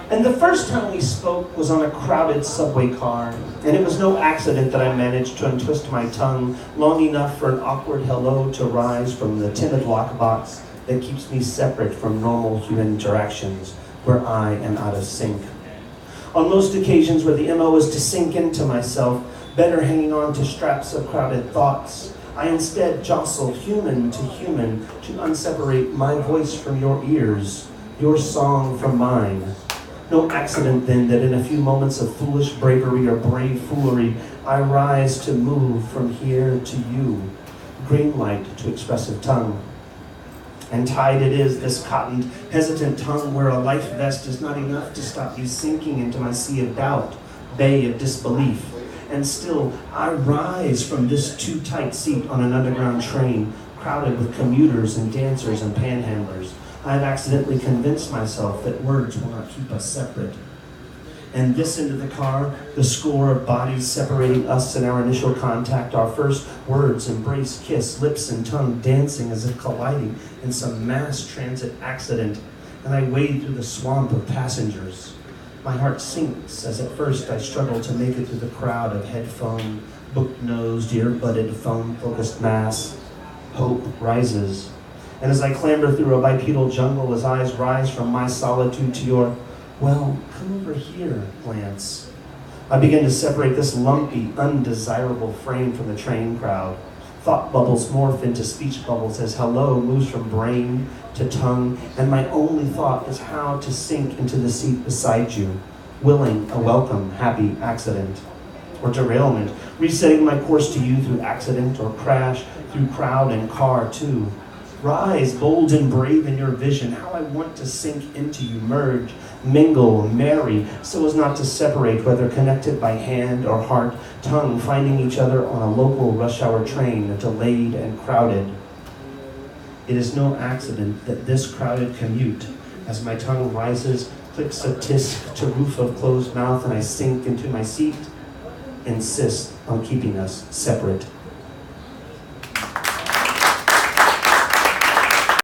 And the first time we spoke was on a crowded subway car, and it was no accident that I managed to untwist my tongue long enough for an awkward hello to rise from the timid lockbox that keeps me separate from normal human interactions where I am out of sync. On most occasions where the MO is to sink into myself, better hanging on to straps of crowded thoughts, I instead jostle human to unseparate my voice from your ears, your song from mine. No accident then that in a few moments of foolish bravery or brave foolery, I rise to move from here to you, green light to expressive tongue. And tied it is, this cottoned, hesitant tongue where a life vest is not enough to stop you sinking into my sea of doubt, bay of disbelief. And still, I rise from this too tight seat on an underground train, crowded with commuters and dancers and panhandlers. I have accidentally convinced myself that words will not keep us separate. And this into the car, the score of bodies separating us in our initial contact, our first words, embrace, kiss, lips and tongue dancing as if colliding in some mass transit accident. And I wade through the swamp of passengers. My heart sinks as at first I struggle to make it through the crowd of headphone, book-nosed, ear-budded, phone-focused mass. Hope rises. And as I clamber through a bipedal jungle, as eyes rise from my solitude to your, well, come over here, glance, I begin to separate this lumpy, undesirable frame from the train crowd. Thought bubbles morph into speech bubbles as hello moves from brain to tongue, and my only thought is how to sink into the seat beside you, willing a welcome, happy accident or derailment, resetting my course to you through accident or crash, through crowd and car too. Rise, bold and brave in your vision, how I want to sink into you, merge, mingle, marry, so as not to separate, whether connected by hand or heart, tongue, finding each other on a local rush hour train, delayed and crowded. It is no accident that this crowded commute, as my tongue rises, clicks a tisk to roof of closed mouth and I sink into my seat, insist on keeping us separate.